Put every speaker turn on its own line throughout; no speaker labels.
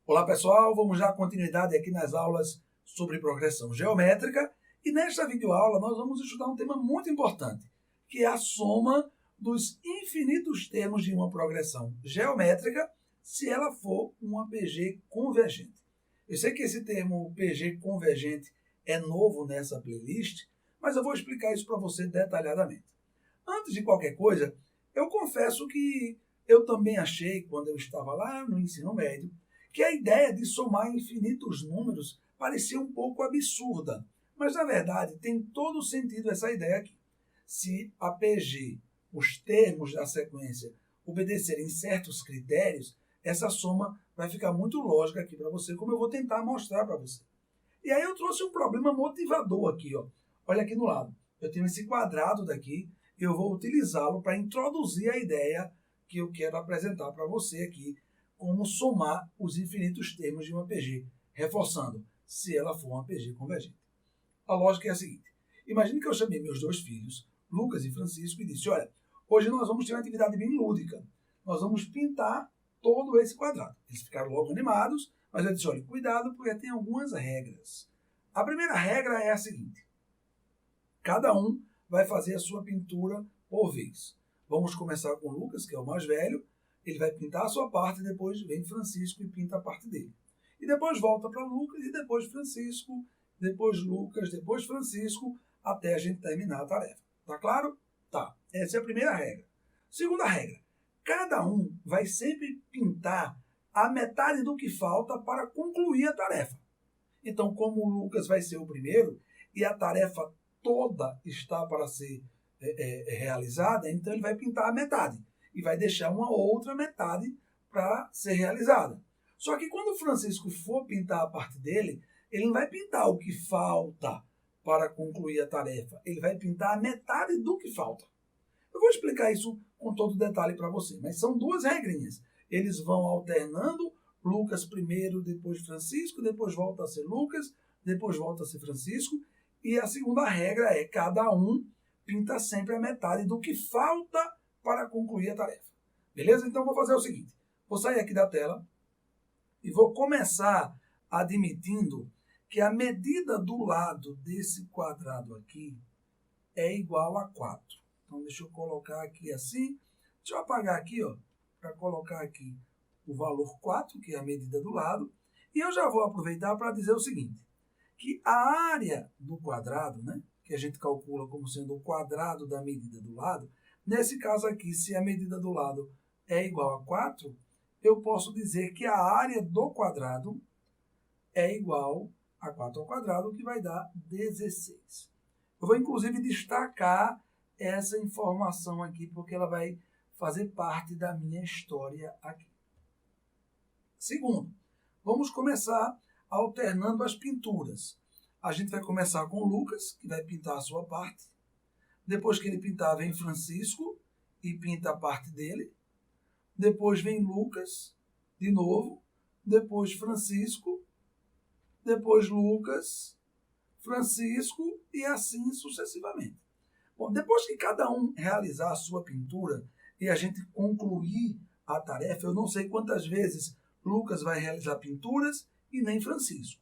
Olá pessoal, vamos dar continuidade aqui nas aulas sobre progressão geométrica e nesta videoaula nós vamos estudar um tema muito importante, que é a soma dos infinitos termos de uma progressão geométrica se ela for uma PG convergente. Eu sei que esse termo PG convergente é novo nessa playlist, mas eu vou explicar isso para você detalhadamente. Antes de qualquer coisa, eu confesso que eu também achei, quando eu estava lá no ensino médio, que a ideia de somar infinitos números parecia um pouco absurda. Mas, na verdade, tem todo sentido essa ideia aqui. Se a PG, os termos da sequência, obedecerem certos critérios, essa soma vai ficar muito lógica aqui para você, como eu vou tentar mostrar para você. E aí eu trouxe um problema motivador aqui. Olha aqui no lado. Eu tenho esse quadrado daqui, eu vou utilizá-lo para introduzir a ideia que eu quero apresentar para você aqui, como somar os infinitos termos de uma PG, reforçando, se ela for uma PG convergente. A lógica é a seguinte: imagine que eu chamei meus dois filhos, Lucas e Francisco, e disse: olha, hoje nós vamos ter uma atividade bem lúdica. Nós vamos pintar todo esse quadrado. Eles ficaram logo animados, mas eu disse: olha, cuidado, porque tem algumas regras. A primeira regra é a seguinte: cada um vai fazer a sua pintura por vez. Vamos começar com o Lucas, que é o mais velho. Ele vai pintar a sua parte, depois vem Francisco e pinta a parte dele. E depois volta para Lucas, e depois Francisco, depois Lucas, depois Francisco, até a gente terminar a tarefa. Tá claro? Tá. Essa é a primeira regra. Segunda regra: cada um vai sempre pintar a metade do que falta para concluir a tarefa. Então, como o Lucas vai ser o primeiro e a tarefa toda está para ser realizada, então ele vai pintar a metade e vai deixar uma outra metade para ser realizada. Só que quando o Francisco for pintar a parte dele, ele não vai pintar o que falta para concluir a tarefa, ele vai pintar a metade do que falta. Eu vou explicar isso com todo detalhe para você, mas são duas regrinhas. Eles vão alternando, Lucas primeiro, depois Francisco, depois volta a ser Lucas, depois volta a ser Francisco, e a segunda regra é: cada um pinta sempre a metade do que falta para concluir a tarefa. Beleza? Então vou fazer o seguinte: vou sair aqui da tela e vou começar admitindo que a medida do lado desse quadrado aqui é igual a 4. Então deixa eu colocar aqui assim. Deixa eu apagar aqui, para colocar aqui o valor 4, que é a medida do lado. E eu já vou aproveitar para dizer o seguinte: que a área do quadrado, né, que a gente calcula como sendo o quadrado da medida do lado, nesse caso aqui, se a medida do lado é igual a 4, eu posso dizer que a área do quadrado é igual a 4 ao quadrado, que vai dar 16. Eu vou, inclusive, destacar essa informação aqui, porque ela vai fazer parte da minha história aqui. Segundo, vamos começar alternando as pinturas. A gente vai começar com o Lucas, que vai pintar a sua parte. Depois que ele pintar, vem Francisco e pinta a parte dele. Depois vem Lucas, de novo. Depois Francisco. Depois Lucas, Francisco e assim sucessivamente. Bom, depois que cada um realizar a sua pintura e a gente concluir a tarefa, eu não sei quantas vezes Lucas vai realizar pinturas e nem Francisco.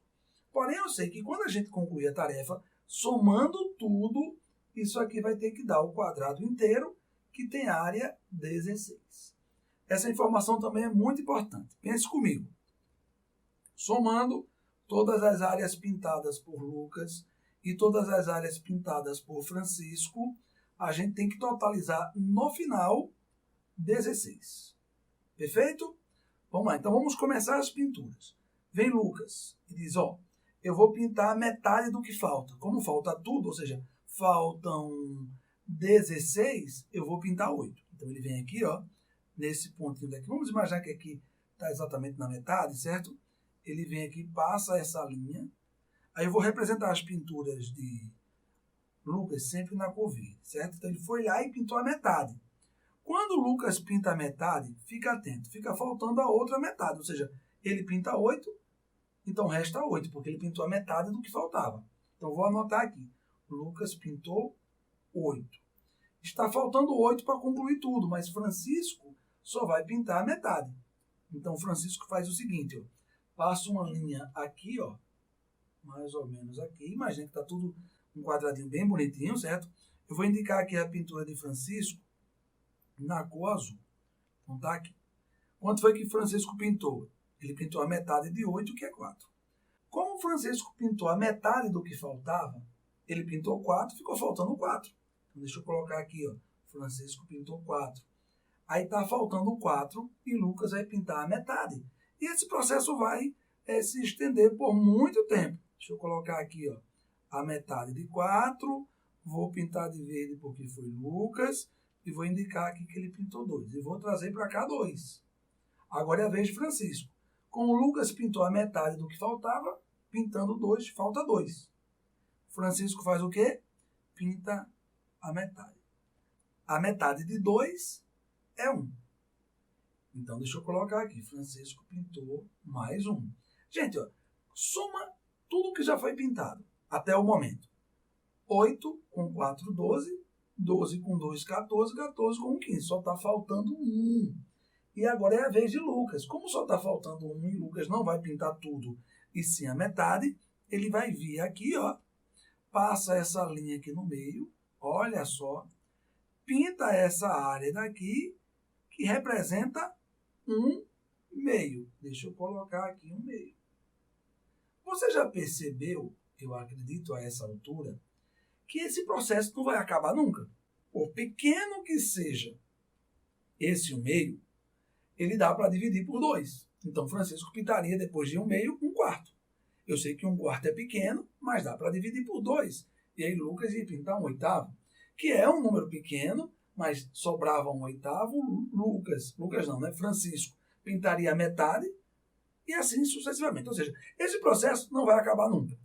Porém, eu sei que quando a gente concluir a tarefa, somando tudo, isso aqui vai ter que dar o quadrado inteiro, que tem área 16. Essa informação também é muito importante. Pense comigo. Somando todas as áreas pintadas por Lucas e todas as áreas pintadas por Francisco, a gente tem que totalizar no final 16. Perfeito? Vamos lá, então vamos começar as pinturas. Vem Lucas e diz: eu vou pintar metade do que falta. Como falta tudo, ou seja, faltam 16, eu vou pintar 8. Então ele vem aqui, nesse pontinho daqui. Vamos imaginar que aqui está exatamente na metade, certo? Ele vem aqui, passa essa linha. Aí eu vou representar as pinturas de Lucas sempre na cor verde, certo? Então ele foi lá e pintou a metade. Quando o Lucas pinta a metade, fica atento, fica faltando a outra metade. Ou seja, ele pinta 8, então resta 8, porque ele pintou a metade do que faltava. Então vou anotar aqui: Lucas pintou 8. Está faltando 8 para concluir tudo, mas Francisco só vai pintar a metade. Então Francisco faz o seguinte: passo uma linha aqui, ó, mais ou menos aqui. Imagina que está tudo um quadradinho bem bonitinho, certo? Eu vou indicar aqui a pintura de Francisco na cor azul. Então tá aqui. Quanto foi que Francisco pintou? Ele pintou a metade de 8, que é 4. Como Francisco pintou a metade do que faltava, ele pintou 4, ficou faltando 4. Então, deixa eu colocar aqui, ó. Francisco pintou 4. Aí está faltando 4 e Lucas vai pintar a metade. E esse processo vai se estender por muito tempo. Deixa eu colocar aqui, ó, a metade de 4. Vou pintar de verde porque foi Lucas. E vou indicar aqui que ele pintou 2. E vou trazer para cá 2. Agora é a vez de Francisco. Como o Lucas pintou a metade do que faltava, pintando 2, falta 2. Francisco faz o quê? Pinta a metade. A metade de 2 é 1. Então, deixa eu colocar aqui. Francisco pintou mais 1. Gente, ó, soma tudo que já foi pintado até o momento. 8 com 4, 12. 12 com 2, 14. 14 com 1, 15. Só está faltando 1. E agora é a vez de Lucas. Como só está faltando 1 e Lucas não vai pintar tudo e sim a metade, ele vai vir aqui, ó, passa essa linha aqui no meio, olha só, pinta essa área daqui, que representa 1 meio. Deixa eu colocar aqui 1 meio. Você já percebeu, eu acredito a essa altura, que esse processo não vai acabar nunca? Por pequeno que seja esse 1 meio, ele dá para dividir por 2. Então, Francisco pintaria depois de 1 meio, 1 quarto. Eu sei que 1 quarto é pequeno, mas dá para dividir por 2. E aí Lucas ia pintar 1 oitavo, que é um número pequeno, mas sobrava 1 oitavo. Lucas não, né? Francisco pintaria a metade e assim sucessivamente. Ou seja, esse processo não vai acabar nunca.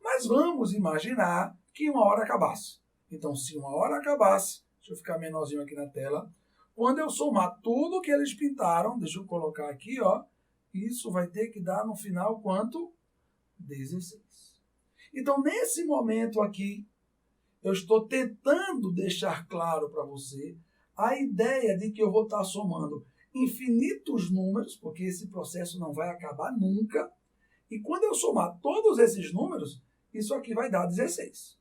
Mas vamos imaginar que uma hora acabasse. Então, se uma hora acabasse, deixa eu ficar menorzinho aqui na tela, quando eu somar tudo que eles pintaram, deixa eu colocar aqui, ó, isso vai ter que dar no final quanto? 16. Então, nesse momento aqui, eu estou tentando deixar claro para você a ideia de que eu vou estar somando infinitos números, porque esse processo não vai acabar nunca, e quando eu somar todos esses números, isso aqui vai dar 16.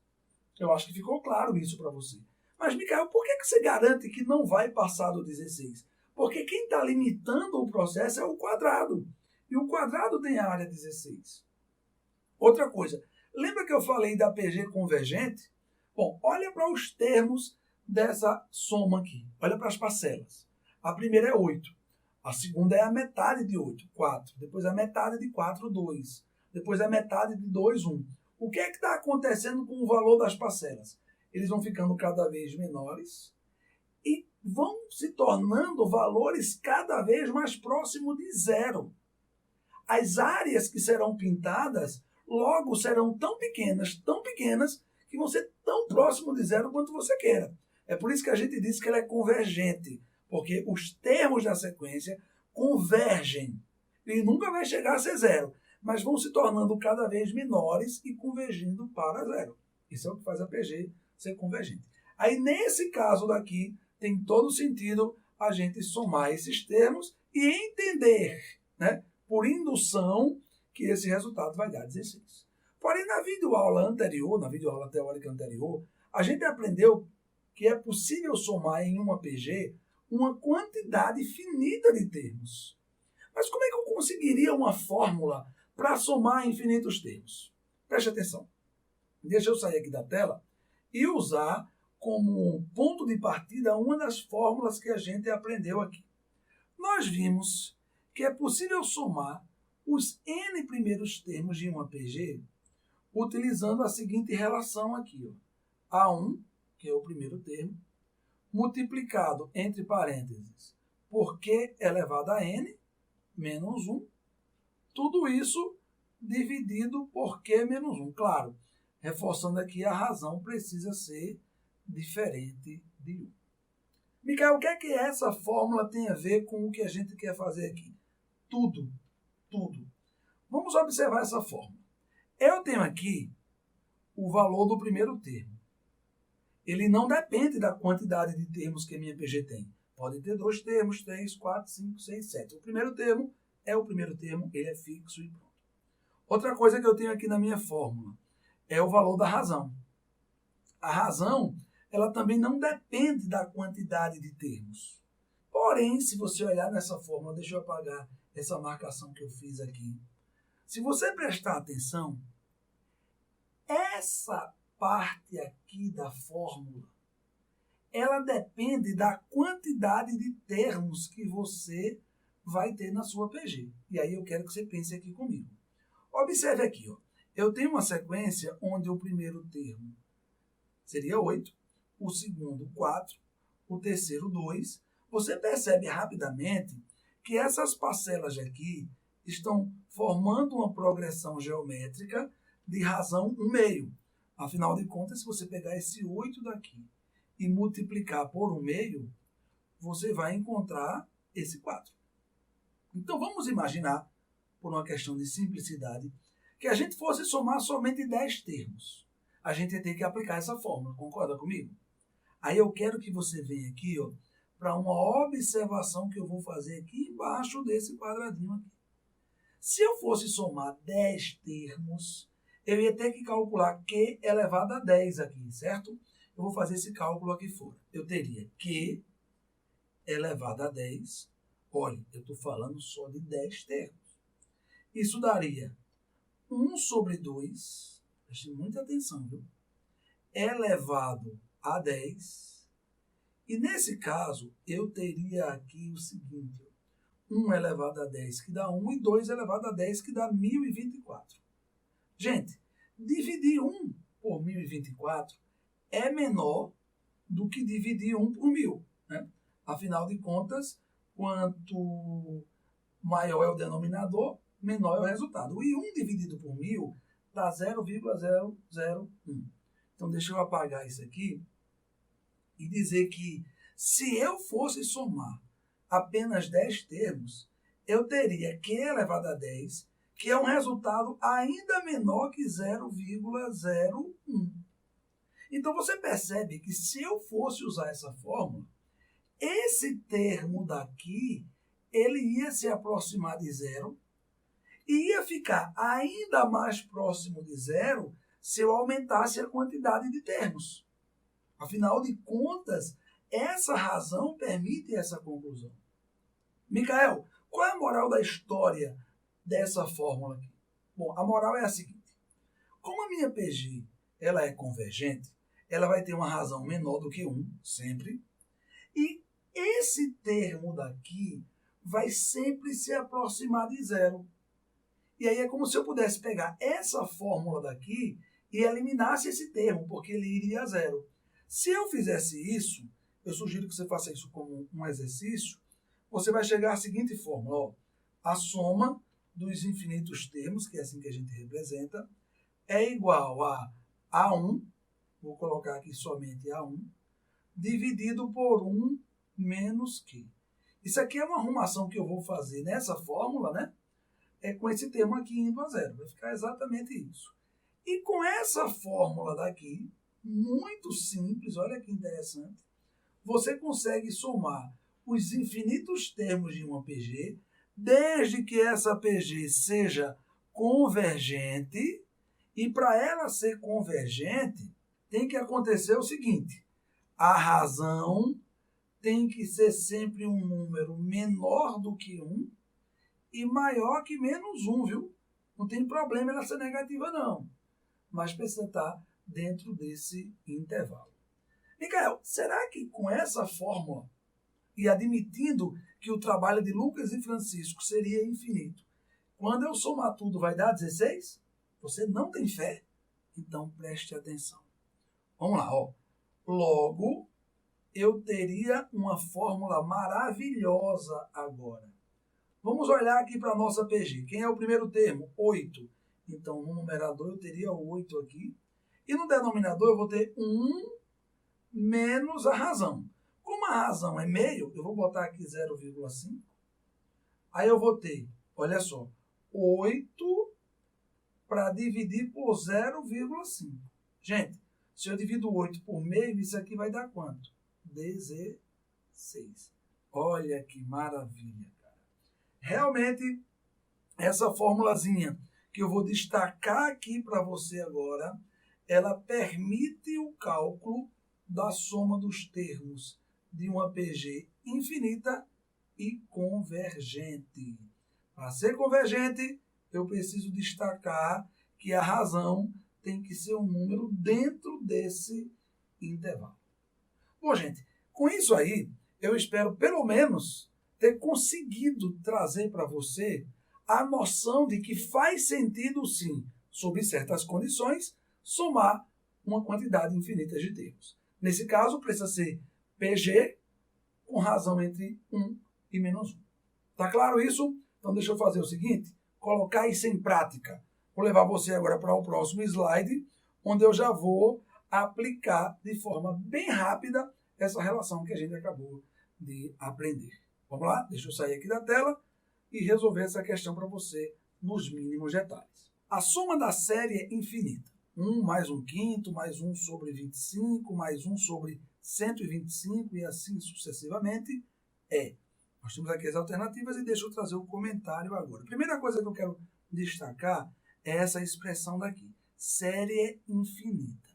Eu acho que ficou claro isso para você. Mas, Micael, por que você garante que não vai passar do 16? Porque quem está limitando o processo é o quadrado. E o quadrado tem a área 16. Outra coisa, lembra que eu falei da PG convergente? Bom, olha para os termos dessa soma aqui. Olha para as parcelas. A primeira é 8. A segunda é a metade de 8, 4. Depois a metade de 4, 2. Depois a metade de 2, 1. O que é que está acontecendo com o valor das parcelas? Eles vão ficando cada vez menores e vão se tornando valores cada vez mais próximos de zero. As áreas que serão pintadas logo serão tão pequenas, que vão ser tão próximo de zero quanto você queira. É por isso que a gente diz que ela é convergente, porque os termos da sequência convergem. E nunca vai chegar a ser zero, mas vão se tornando cada vez menores e convergindo para zero. Isso é o que faz a PG ser convergente. Aí, nesse caso daqui, tem todo sentido a gente somar esses termos e entender, né, por indução, que esse resultado vai dar 16. Porém, na videoaula anterior, na videoaula teórica anterior, a gente aprendeu que é possível somar em uma PG uma quantidade finita de termos. Mas como é que eu conseguiria uma fórmula para somar infinitos termos? Preste atenção. Deixa eu sair aqui da tela e usar como ponto de partida uma das fórmulas que a gente aprendeu aqui. Nós vimos que é possível somar os n primeiros termos de uma PG utilizando a seguinte relação aqui, ó. A1, que é o primeiro termo, multiplicado, entre parênteses, por Q elevado a n, menos 1, tudo isso dividido por Q menos 1. Claro, reforçando aqui, a razão precisa ser diferente de 1. Micael, o que é que essa fórmula tem a ver com o que a gente quer fazer aqui? Tudo. Vamos observar essa fórmula. Eu tenho aqui o valor do primeiro termo. Ele não depende da quantidade de termos que a minha PG tem. Pode ter 2 termos, 3, 4, 5, 6, 7. O primeiro termo é o primeiro termo, ele é fixo e pronto. Outra coisa que eu tenho aqui na minha fórmula é o valor da razão. A razão, ela também não depende da quantidade de termos. Porém, se você olhar nessa fórmula, deixa eu apagar essa marcação que eu fiz aqui. Se você prestar atenção, essa parte aqui da fórmula, ela depende da quantidade de termos que você vai ter na sua PG. E aí eu quero que você pense aqui comigo. Observe aqui, ó. Eu tenho uma sequência onde o primeiro termo seria 8, o segundo 4, o terceiro 2. Você percebe rapidamente que essas parcelas aqui estão formando uma progressão geométrica de razão 1/2. Afinal de contas, se você pegar esse 8 daqui e multiplicar por 1/2, você vai encontrar esse 4. Então vamos imaginar, por uma questão de simplicidade, que a gente fosse somar somente 10 termos. A gente ia ter que aplicar essa fórmula, concorda comigo? Aí eu quero que você venha aqui, ó, para uma observação que eu vou fazer aqui embaixo desse quadradinho aqui. Se eu fosse somar 10 termos, eu ia ter que calcular Q elevado a 10 aqui, certo? Eu vou fazer esse cálculo aqui fora. Eu teria Q elevado a 10. Olha, eu estou falando só de 10 termos. Isso daria 1/2, preste muita atenção, viu? Elevado a 10. E nesse caso, eu teria aqui o seguinte, 1 elevado a 10 que dá 1 e 2 elevado a 10 que dá 1024. Gente, dividir 1 por 1024 é menor do que dividir 1 por 1000. Né? Afinal de contas, quanto maior é o denominador, menor é o resultado. E 1 dividido por 1000 dá 0,001. Então, deixa eu apagar isso aqui e dizer que se eu fosse somar apenas 10 termos, eu teria Q elevado a 10, que é um resultado ainda menor que 0,01. Então, você percebe que se eu fosse usar essa fórmula, esse termo daqui, ele ia se aproximar de 0 e ia ficar ainda mais próximo de 0 se eu aumentasse a quantidade de termos. Afinal de contas, essa razão permite essa conclusão. Micael, qual é a moral da história dessa fórmula aqui? Bom, a moral é a seguinte. Como a minha PG ela é convergente, ela vai ter uma razão menor do que 1, sempre. E esse termo daqui vai sempre se aproximar de 0. E aí é como se eu pudesse pegar essa fórmula daqui e eliminasse esse termo, porque ele iria a 0. Se eu fizesse isso, eu sugiro que você faça isso como um exercício, você vai chegar à seguinte fórmula. Ó, a soma dos infinitos termos, que é assim que a gente representa, é igual a A1, vou colocar aqui somente A1, dividido por 1 menos Q. Isso aqui é uma arrumação que eu vou fazer nessa fórmula, né? É com esse termo aqui indo a 0. Vai ficar exatamente isso. E com essa fórmula daqui, muito simples, olha que interessante, você consegue somar os infinitos termos de uma PG, desde que essa PG seja convergente, e para ela ser convergente, tem que acontecer o seguinte, a razão tem que ser sempre um número menor do que 1 e maior que menos 1, viu? Não tem problema ela ser negativa, não. Mas precisa estar dentro desse intervalo. Micael, será que com essa fórmula, e admitindo que o trabalho de Lucas e Francisco seria infinito, quando eu somar tudo vai dar 16? Você não tem fé? Então preste atenção. Vamos lá, ó. Logo, eu teria uma fórmula maravilhosa agora. Vamos olhar aqui para a nossa PG. Quem é o primeiro termo? 8. Então, no numerador eu teria 8 aqui. E no denominador eu vou ter 1 menos a razão. Como a razão é meio, eu vou botar aqui 0,5. Aí eu vou ter, olha só, 8 para dividir por 0,5. Gente, se eu divido 8 por meio, isso aqui vai dar quanto? 16. Olha que maravilha, cara. Realmente, essa formulazinha que eu vou destacar aqui para você agora, ela permite o cálculo da soma dos termos de uma PG infinita e convergente. Para ser convergente, eu preciso destacar que a razão tem que ser um número dentro desse intervalo. Bom, gente, com isso aí, eu espero pelo menos ter conseguido trazer para você a noção de que faz sentido, sim, sob certas condições, somar uma quantidade infinita de termos. Nesse caso, precisa ser PG com razão entre 1 e menos 1. Tá claro isso? Então deixa eu fazer o seguinte, colocar isso em prática. Vou levar você agora para o próximo slide, onde eu já vou aplicar de forma bem rápida essa relação que a gente acabou de aprender. Vamos lá? Deixa eu sair aqui da tela e resolver essa questão para você nos mínimos detalhes. A soma da série é infinita. 1 mais 1/5, mais 1 sobre 25, mais 1 sobre 125 e assim sucessivamente é. Nós temos aqui as alternativas e deixa eu trazer o comentário agora. A primeira coisa que eu quero destacar é essa expressão daqui. Série infinita.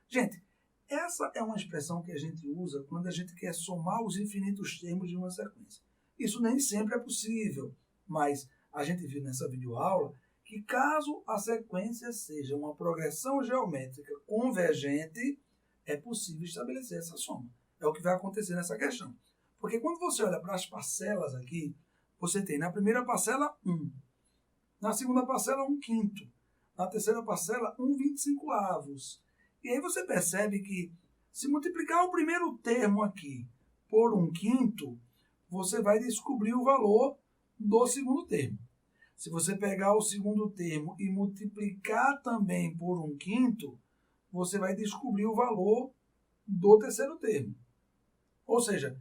Gente, essa é uma expressão que a gente usa quando a gente quer somar os infinitos termos de uma sequência. Isso nem sempre é possível, mas a gente viu nessa videoaula que caso a sequência seja uma progressão geométrica convergente, é possível estabelecer essa soma. É o que vai acontecer nessa questão. Porque quando você olha para as parcelas aqui, você tem na primeira parcela 1, na segunda parcela 1/5, na terceira parcela 1/25. E aí você percebe que se multiplicar o primeiro termo aqui por 1/5, você vai descobrir o valor do segundo termo. Se você pegar o segundo termo e multiplicar também por 1/5, você vai descobrir o valor do terceiro termo. Ou seja,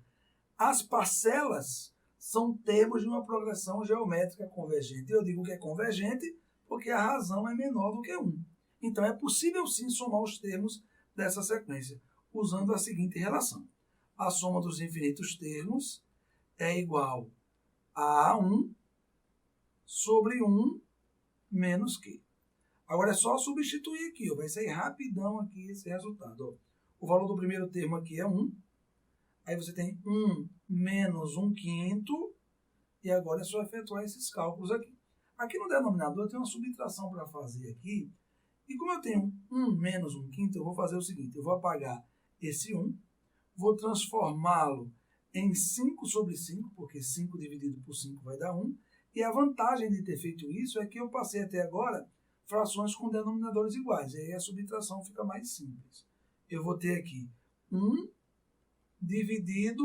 as parcelas são termos de uma progressão geométrica convergente. Eu digo que é convergente porque a razão é menor do que 1. Então é possível sim somar os termos dessa sequência, usando a seguinte relação. A soma dos infinitos termos é igual a 1 sobre 1 menos Q. Agora é só substituir aqui, ó. Vai sair rapidão aqui esse resultado. Ó. O valor do primeiro termo aqui é 1. Aí você tem 1 menos 1/5. E agora é só efetuar esses cálculos aqui. Aqui no denominador eu tenho uma subtração para fazer aqui. E como eu tenho 1 menos 1/5, eu vou fazer o seguinte. Eu vou apagar esse 1. Vou transformá-lo em 5 sobre 5, porque 5 dividido por 5 vai dar 1. E a vantagem de ter feito isso é que eu passei até agora frações com denominadores iguais. E aí a subtração fica mais simples. Eu vou ter aqui 1 dividido,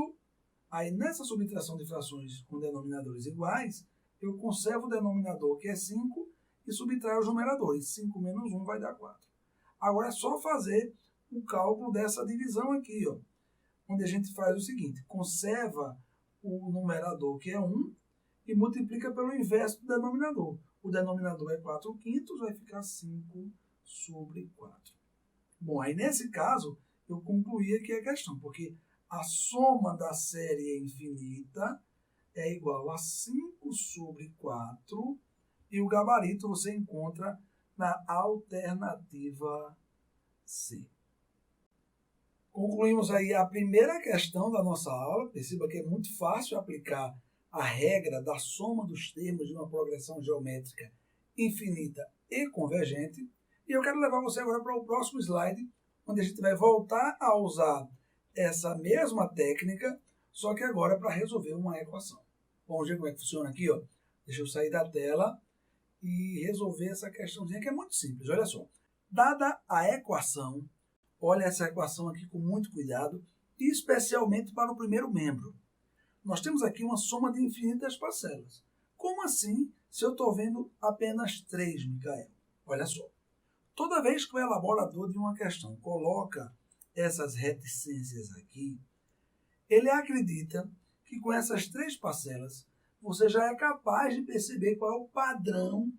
aí nessa subtração de frações com denominadores iguais, eu conservo o denominador que é 5 e subtraio os numeradores. 5 menos 1 vai dar 4. Agora é só fazer o cálculo dessa divisão aqui, ó, onde a gente faz o seguinte, conserva o numerador que é 1 e multiplica pelo inverso do denominador. O denominador é 4/5, vai ficar 5 sobre 4. Bom, aí nesse caso, eu concluí aqui a questão, porque a soma da série infinita é igual a 5 sobre 4 e o gabarito você encontra na alternativa C. Concluímos aí a primeira questão da nossa aula. Perceba que é muito fácil aplicar a regra da soma dos termos de uma progressão geométrica infinita e convergente. E eu quero levar você agora para o próximo slide, onde a gente vai voltar a usar essa mesma técnica, só que agora para resolver uma equação. Vamos ver como é que funciona aqui, ó. Deixa eu sair da tela e resolver essa questãozinha que é muito simples. Olha só. Dada a equação, olha essa equação aqui com muito cuidado, especialmente para o primeiro membro. Nós temos aqui uma soma de infinitas parcelas. Como assim se eu estou vendo apenas 3, Micael? Olha só. Toda vez que o elaborador de uma questão coloca essas reticências aqui, ele acredita que com essas 3 parcelas você já é capaz de perceber qual é o padrão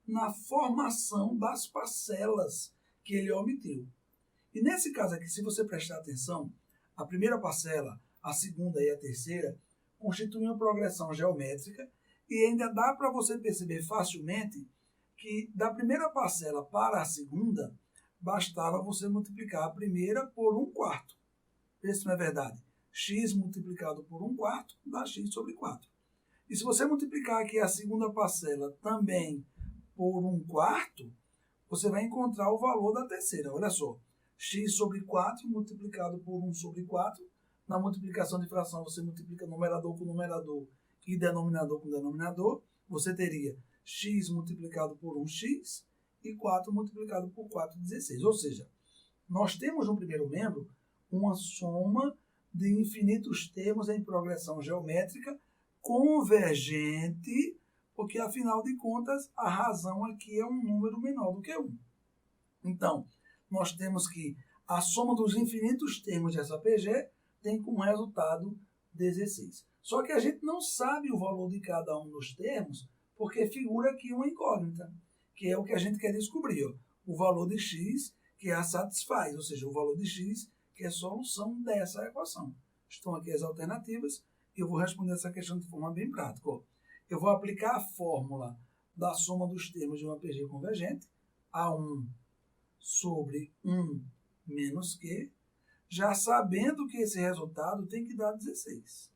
na formação das parcelas que ele omitiu. E nesse caso aqui, se você prestar atenção, a primeira parcela, a segunda e a terceira constituem uma progressão geométrica E ainda dá para você perceber facilmente que da primeira parcela para a segunda, bastava você multiplicar a primeira por 1/4. Isso não é verdade? X multiplicado por 1/4 dá x sobre 4. E se você multiplicar aqui a segunda parcela também por 1/4, você vai encontrar o valor da terceira. Olha só, x sobre 4 multiplicado por 1 sobre 4. Na multiplicação de fração, você multiplica numerador com numerador e denominador com denominador. Você teria x multiplicado por 1x e 4 multiplicado por 4, 16. Ou seja, nós temos no primeiro membro uma soma de infinitos termos em progressão geométrica convergente, porque, afinal de contas, a razão aqui é um número menor do que 1. Então, nós temos que a soma dos infinitos termos dessa PG tem como resultado 16. Só que a gente não sabe o valor de cada um dos termos, porque figura aqui uma incógnita, que é o que a gente quer descobrir. Ó. O valor de x que a satisfaz, ou seja, o valor de x que é a solução dessa equação. Estão aqui as alternativas e eu vou responder essa questão de forma bem prática. Ó. Eu vou aplicar a fórmula da soma dos termos de uma PG convergente, A1 sobre 1 menos Q, já sabendo que esse resultado tem que dar 16.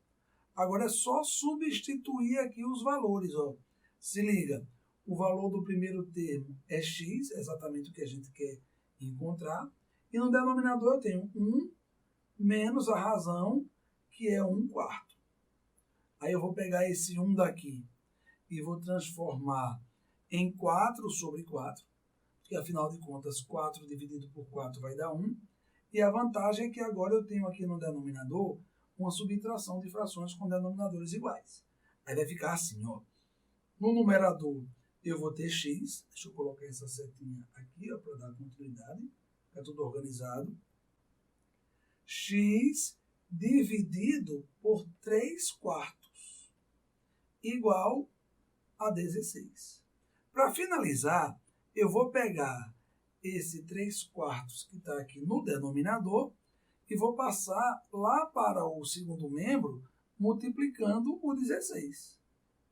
Agora é só substituir aqui os valores. Ó. Se liga, o valor do primeiro termo é x, exatamente o que a gente quer encontrar. E no denominador eu tenho 1 menos a razão, que é 1/4. Aí eu vou pegar esse 1 daqui e vou transformar em 4 sobre 4, porque afinal de contas 4 dividido por 4 vai dar 1. E a vantagem é que agora eu tenho aqui no denominador uma subtração de frações com denominadores iguais. Aí vai ficar assim, ó. No numerador eu vou ter x, deixa eu colocar essa setinha aqui para dar continuidade, fica tudo organizado. X dividido por 3/4 igual a 16. Para finalizar, eu vou pegar esse 3/4 que está aqui no denominador e vou passar lá para o segundo membro multiplicando o 16.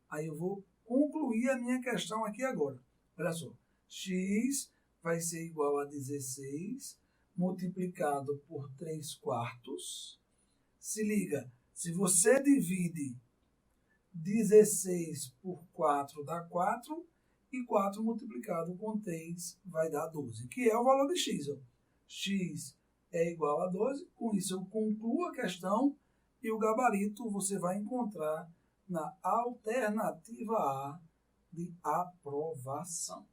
Aí eu vou concluir a minha questão aqui agora. Olha só, x vai ser igual a 16 multiplicado por 3/4. Se liga, se você divide 16 por 4 dá 4, e 4 multiplicado com 3 vai dar 12, que é o valor de x. Ó. X é igual a 12, com isso eu concluo a questão e o gabarito você vai encontrar na alternativa A de aprovação.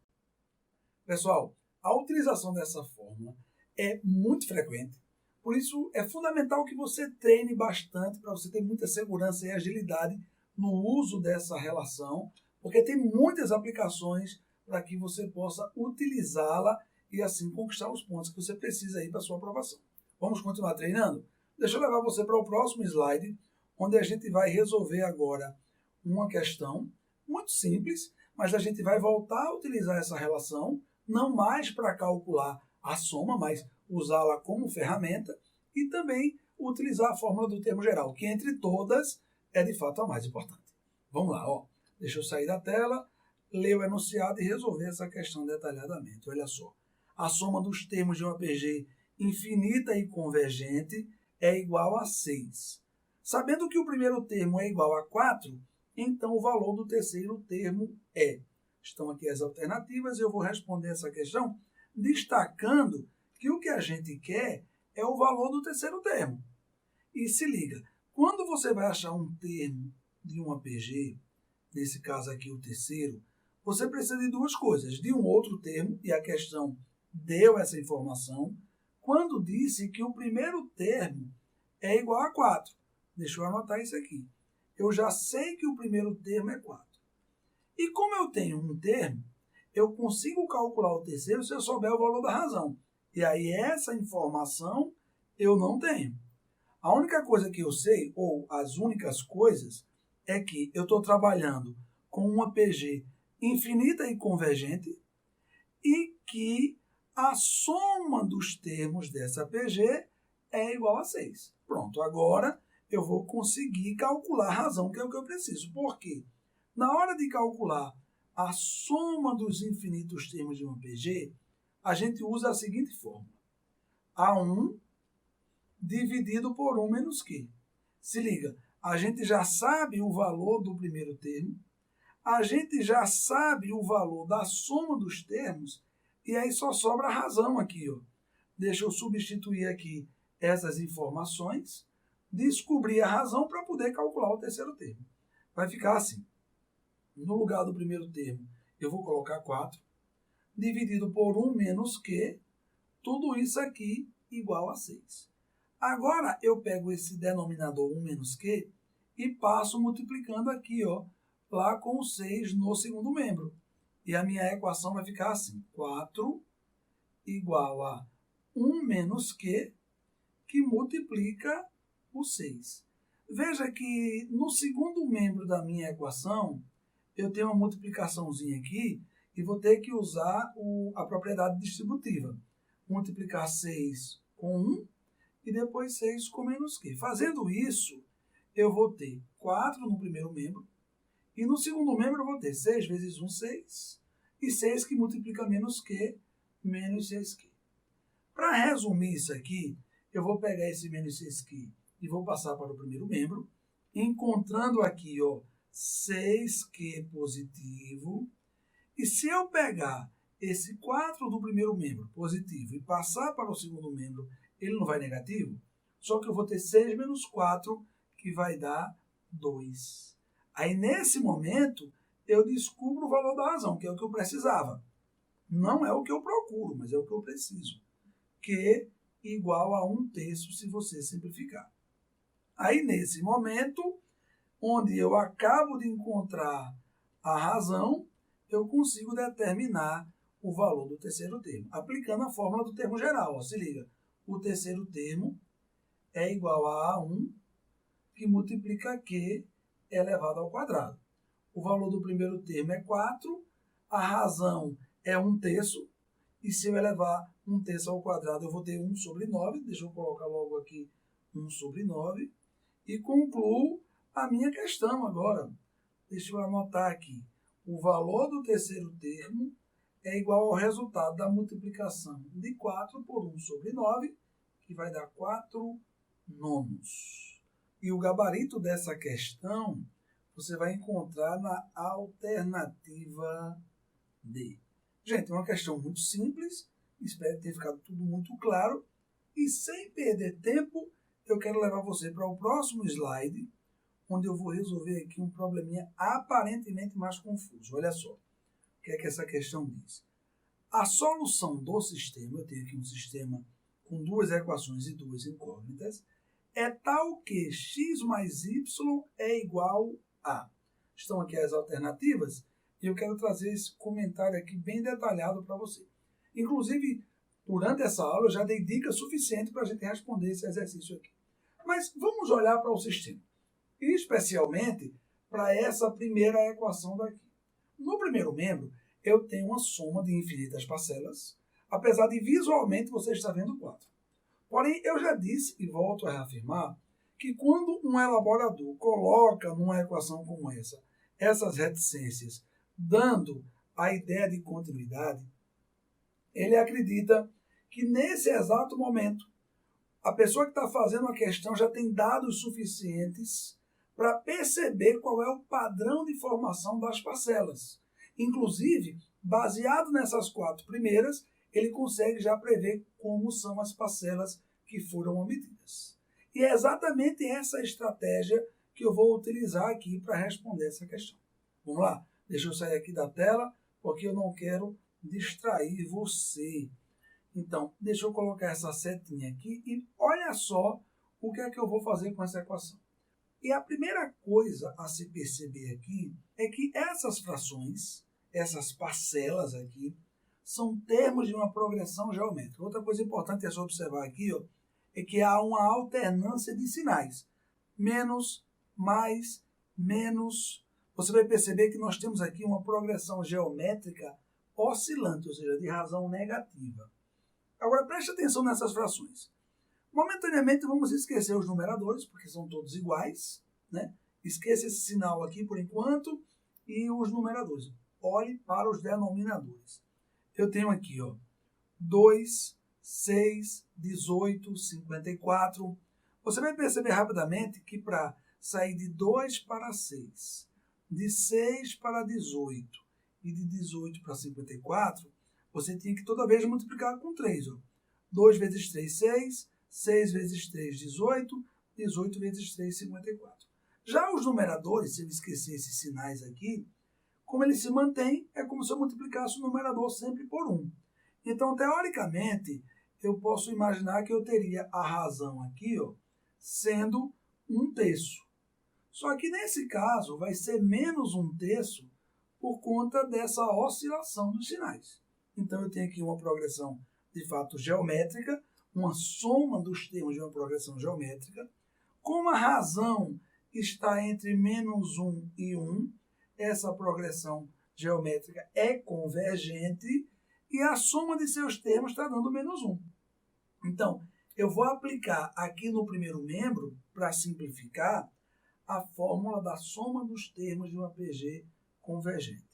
Pessoal, a utilização dessa fórmula é muito frequente, por isso é fundamental que você treine bastante para você ter muita segurança e agilidade no uso dessa relação, porque tem muitas aplicações para que você possa utilizá-la e assim conquistar os pontos que você precisa aí para a sua aprovação. Vamos continuar treinando? Deixa eu levar você para o próximo slide, onde a gente vai resolver agora uma questão muito simples, mas a gente vai voltar a utilizar essa relação, não mais para calcular a soma, mas usá-la como ferramenta e também utilizar a fórmula do termo geral, que entre todas é de fato a mais importante. Vamos lá, ó. Deixa eu sair da tela, ler o enunciado e resolver essa questão detalhadamente. Olha só. A soma dos termos de uma PG infinita e convergente é igual a 6. Sabendo que o primeiro termo é igual a 4, então o valor do terceiro termo é. Estão aqui as alternativas e eu vou responder essa questão destacando que o que a gente quer é o valor do terceiro termo. E se liga, quando você vai achar um termo de uma PG, nesse caso aqui o terceiro, você precisa de duas coisas, de um outro termo, e a questão deu essa informação, quando disse que o primeiro termo é igual a 4. Deixa eu anotar isso aqui. Eu já sei que o primeiro termo é 4. E como eu tenho um termo, eu consigo calcular o terceiro se eu souber o valor da razão. E aí essa informação eu não tenho. A única coisa que eu sei, ou as únicas coisas, é que eu estou trabalhando com uma PG infinita e convergente e que a soma dos termos dessa PG é igual a 6. Pronto, agora eu vou conseguir calcular a razão, que é o que eu preciso. Por quê? Na hora de calcular a soma dos infinitos termos de uma PG, a gente usa a seguinte fórmula. A1 dividido por 1 menos Q. Se liga, a gente já sabe o valor do primeiro termo, a gente já sabe o valor da soma dos termos, e aí só sobra a razão aqui, ó. Deixa eu substituir aqui essas informações, descobrir a razão para poder calcular o terceiro termo. Vai ficar assim. No lugar do primeiro termo, eu vou colocar 4, dividido por 1 menos Q, tudo isso aqui igual a 6. Agora, eu pego esse denominador 1 menos Q e passo multiplicando aqui, ó, lá com o 6 no segundo membro. E a minha equação vai ficar assim, 4 igual a 1 menos Q, que multiplica o 6. Veja que no segundo membro da minha equação, eu tenho uma multiplicaçãozinha aqui e vou ter que usar a propriedade distributiva. Multiplicar 6 com 1 e depois 6 com menos Q. Fazendo isso, eu vou ter 4 no primeiro membro e no segundo membro eu vou ter 6 vezes 1, 6 e 6 que multiplica menos Q, menos 6Q. Para resumir isso aqui, eu vou pegar esse menos 6Q e vou passar para o primeiro membro, encontrando aqui, ó, 6Q positivo. E se eu pegar esse 4 do primeiro membro positivo e passar para o segundo membro, ele não vai negativo? Só que eu vou ter 6 menos 4, que vai dar 2. Aí, nesse momento, eu descubro o valor da razão, que é o que eu precisava. Não é o que eu procuro, mas é o que eu preciso. Q igual a 1/3 se você simplificar. Aí, nesse momento, onde eu acabo de encontrar a razão, eu consigo determinar o valor do terceiro termo, aplicando a fórmula do termo geral. Ó, se liga, o terceiro termo é igual a A1, que multiplica Q elevado ao quadrado. O valor do primeiro termo é 4, a razão é 1/3, e se eu elevar 1/3 ao quadrado, eu vou ter 1 sobre 9, deixa eu colocar logo aqui 1 sobre 9, e concluo a minha questão agora. Deixa eu anotar aqui. O valor do terceiro termo é igual ao resultado da multiplicação de 4 por 1 sobre 9, que vai dar 4 nonos. E o gabarito dessa questão você vai encontrar na alternativa D. Gente, é uma questão muito simples, espero ter ficado tudo muito claro. E sem perder tempo, eu quero levar você para o próximo slide, onde eu vou resolver aqui um probleminha aparentemente mais confuso. Olha só, o que é que essa questão diz? A solução do sistema, eu tenho aqui um sistema com duas equações e duas incógnitas, é tal que x mais y é igual a. Estão aqui as alternativas e eu quero trazer esse comentário aqui bem detalhado para você. Inclusive, durante essa aula eu já dei dicas suficientes para a gente responder esse exercício aqui. Mas vamos olhar para o sistema, e especialmente para essa primeira equação daqui. No primeiro membro, eu tenho uma soma de infinitas parcelas, apesar de visualmente você estar vendo 4. Porém, eu já disse e volto a reafirmar que quando um elaborador coloca numa equação como essa, essas reticências, dando a ideia de continuidade, ele acredita que nesse exato momento, a pessoa que está fazendo a questão já tem dados suficientes para perceber qual é o padrão de formação das parcelas. Inclusive, baseado nessas 4 primeiras, ele consegue já prever como são as parcelas que foram omitidas. E é exatamente essa estratégia que eu vou utilizar aqui para responder essa questão. Vamos lá? Deixa eu sair aqui da tela, porque eu não quero distrair você. Então, deixa eu colocar essa setinha aqui e olha só o que é que eu vou fazer com essa equação. E a primeira coisa a se perceber aqui é que essas frações, essas parcelas aqui, são termos de uma progressão geométrica. Outra coisa importante a se observar aqui, ó, é que há uma alternância de sinais. Menos, mais, menos. Você vai perceber que nós temos aqui uma progressão geométrica oscilante, ou seja, de razão negativa. Agora, preste atenção nessas frações. Momentaneamente, vamos esquecer os numeradores, porque são todos iguais, né? Esqueça esse sinal aqui por enquanto e os numeradores. Olhe para os denominadores. Eu tenho aqui, ó, 2, 6, 18, 54. Você vai perceber rapidamente que para sair de 2 para 6, de 6 para 18 e de 18 para 54, você tinha que toda vez multiplicar com 3. Ó. 2 vezes 3, 6. 6 vezes 3, 18. 18 vezes 3, 54. Já os numeradores, se eu esquecer esses sinais aqui, como eles se mantêm, é como se eu multiplicasse o numerador sempre por 1. Então, teoricamente, eu posso imaginar que eu teria a razão aqui, ó, sendo 1/3. Só que nesse caso vai ser menos 1/3 por conta dessa oscilação dos sinais. Então eu tenho aqui uma progressão de fato geométrica, uma soma dos termos de uma progressão geométrica. Como a razão está entre -1 e 1, essa progressão geométrica é convergente e a soma de seus termos está dando -1. Então, eu vou aplicar aqui no primeiro membro, para simplificar, a fórmula da soma dos termos de uma PG convergente.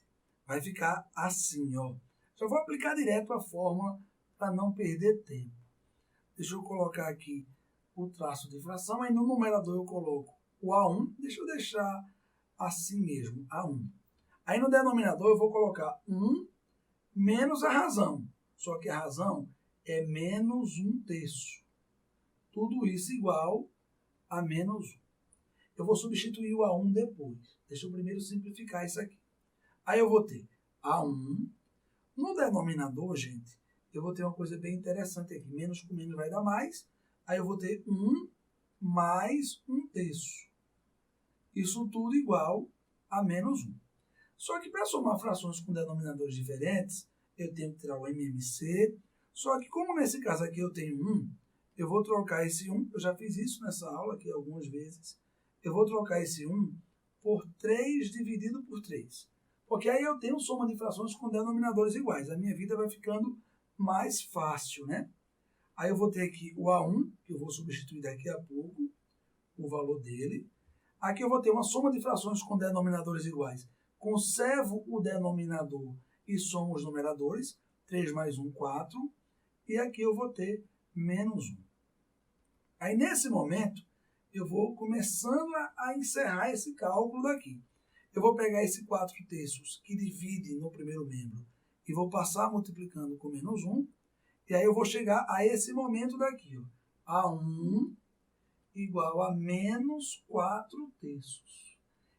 Vai ficar assim, ó. Já vou aplicar direto a fórmula para não perder tempo. Deixa eu colocar aqui o traço de fração, aí no numerador eu coloco o A1, deixa eu deixar assim mesmo, A1. Aí no denominador eu vou colocar 1 menos a razão, só que a razão é menos 1/3. Tudo isso igual a menos 1. Eu vou substituir o A1 depois. Deixa eu primeiro simplificar isso aqui. Aí eu vou ter A1. No denominador, gente, eu vou ter uma coisa bem interessante aqui. Menos com menos vai dar mais. Aí eu vou ter 1 mais 1/3. Isso tudo igual a menos 1. Só que para somar frações com denominadores diferentes, eu tenho que tirar o MMC. Só que como nesse caso aqui eu tenho 1, eu vou trocar esse 1. Eu já fiz isso nessa aula aqui algumas vezes. Eu vou trocar esse 1 por 3 dividido por 3. Porque aí eu tenho soma de frações com denominadores iguais. A minha vida vai ficando mais fácil, né? Aí eu vou ter aqui o A1, que eu vou substituir daqui a pouco, o valor dele. Aqui eu vou ter uma soma de frações com denominadores iguais. Conservo o denominador e somo os numeradores. 3 mais 1, 4. E aqui eu vou ter menos 1. Aí nesse momento, eu vou começando a encerrar esse cálculo daqui. Eu vou pegar esse 4/3 que divide no primeiro membro e vou passar multiplicando com menos 1. E aí eu vou chegar a esse momento daqui, ó, A1 igual a menos 4/3.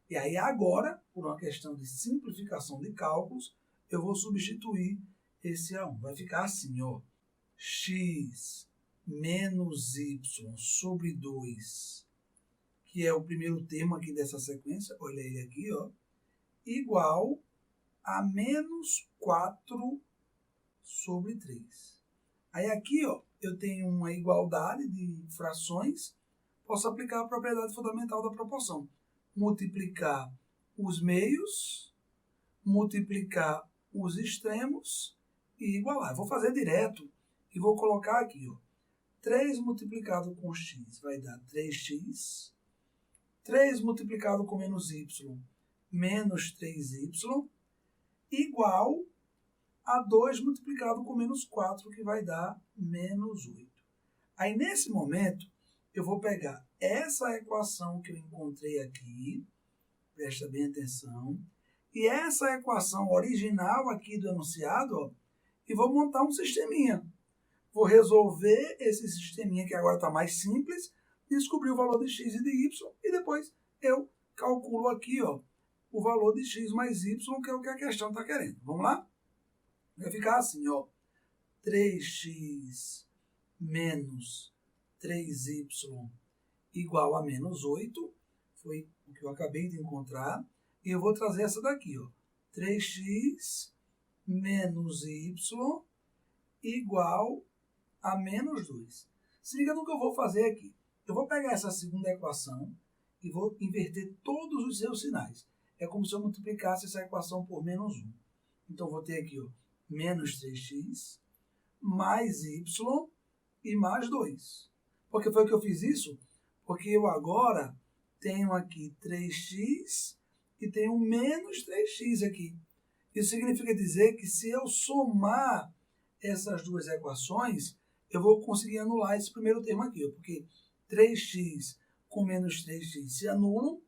E aí agora, por uma questão de simplificação de cálculos, eu vou substituir esse A1. Vai ficar assim, ó, x menos y sobre 2, que é o primeiro termo aqui dessa sequência, olha ele aqui, ó, igual a menos 4 sobre 3. Aí aqui, ó, eu tenho uma igualdade de frações, posso aplicar a propriedade fundamental da proporção. Multiplicar os meios, multiplicar os extremos e igualar. Eu vou fazer direto e vou colocar aqui, ó, 3 multiplicado com x vai dar 3x. 3 multiplicado com menos y, menos 3y, igual a 2 multiplicado com menos 4, que vai dar menos 8. Aí, nesse momento, eu vou pegar essa equação que eu encontrei aqui, presta bem atenção, e essa equação original aqui do enunciado, ó, e vou montar um sisteminha. Vou resolver esse sisteminha que agora está mais simples, descobrir o valor de x e de y, e depois eu calculo aqui, ó, o valor de x mais y, que é o que a questão está querendo. Vamos lá? Vai ficar assim, ó, 3x menos 3y igual a menos 8, foi o que eu acabei de encontrar, e eu vou trazer essa daqui, ó, 3x menos y igual a menos 2. Se liga no que eu vou fazer aqui. Eu vou pegar essa segunda equação e vou inverter todos os seus sinais. É como se eu multiplicasse essa equação por menos 1. Então, vou ter aqui, ó, menos 3x, mais y e mais 2. Por que foi que eu fiz isso? Porque eu agora tenho aqui 3x e tenho menos 3x aqui. Isso significa dizer que se eu somar essas duas equações, eu vou conseguir anular esse primeiro termo aqui, porque 3x com menos 3x se anulam,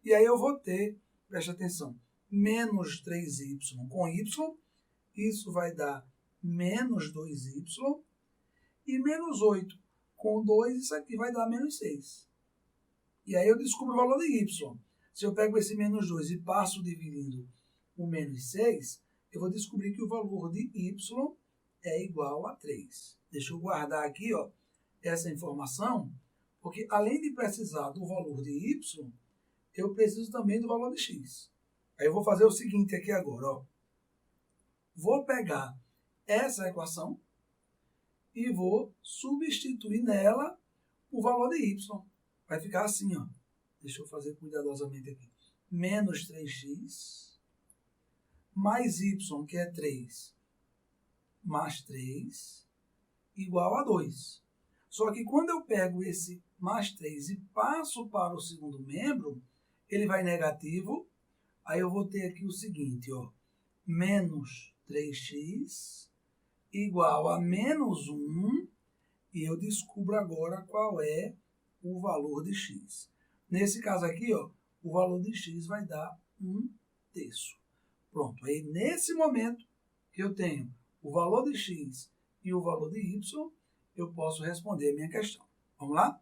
e aí eu vou ter, preste atenção, menos 3y com y, isso vai dar menos 2y, e menos 8 com 2, isso aqui vai dar menos 6. E aí eu descubro o valor de y. Se eu pego esse menos 2 e passo dividindo o menos 6, eu vou descobrir que o valor de y é igual a 3. Deixa eu guardar aqui, ó, essa informação, porque além de precisar do valor de y, eu preciso também do valor de x. Aí eu vou fazer o seguinte aqui agora, ó. Vou pegar essa equação e vou substituir nela o valor de y. Vai ficar assim, ó. Deixa eu fazer cuidadosamente aqui. Menos 3x mais y, que é 3, mais 3, igual a 2. Só que quando eu pego esse mais 3 e passo para o segundo membro, ele vai negativo. Aí eu vou ter aqui o seguinte, ó. Menos 3x igual a menos 1. E eu descubro agora qual é o valor de x. Nesse caso aqui, ó, o valor de x vai dar 1/3. Pronto. Aí, nesse momento que eu tenho o valor de x e o valor de y, eu posso responder a minha questão. Vamos lá?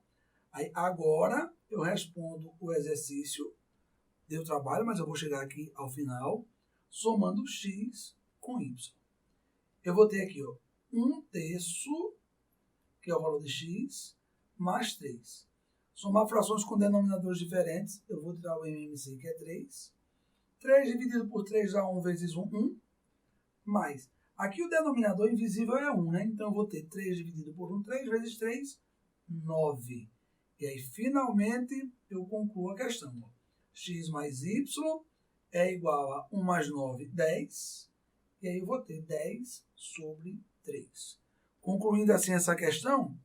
Aí, agora, eu respondo o exercício. Deu trabalho, mas eu vou chegar aqui ao final, somando x com y. Eu vou ter aqui, ó, 1/3, que é o valor de x, mais 3. Somar frações com denominadores diferentes, eu vou tirar o MMC, que é 3. 3 dividido por 3 dá 1 vezes 1, 1. Mais, aqui o denominador invisível é 1, né? Então eu vou ter 3 dividido por 1, 3 vezes 3, 9. E aí, finalmente, eu concluo a questão. Ó. X mais y é igual a 1 mais 9, 10. E aí eu vou ter 10 sobre 3. Concluindo assim essa questão,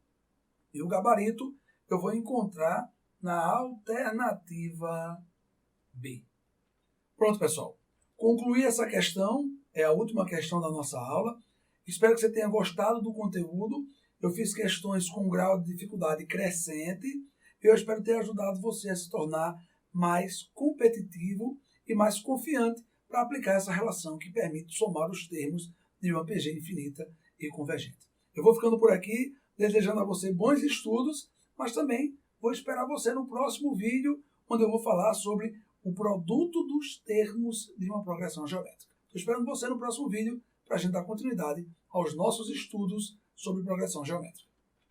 e o gabarito eu vou encontrar na alternativa B. Pronto, pessoal. Concluí essa questão, é a última questão da nossa aula. Espero que você tenha gostado do conteúdo. Eu fiz questões com um grau de dificuldade crescente. Eu espero ter ajudado você a se tornar mais competitivo e mais confiante para aplicar essa relação que permite somar os termos de uma PG infinita e convergente. Eu vou ficando por aqui, desejando a você bons estudos, mas também vou esperar você no próximo vídeo, onde eu vou falar sobre o produto dos termos de uma progressão geométrica. Estou esperando você no próximo vídeo para a gente dar continuidade aos nossos estudos sobre progressão geométrica.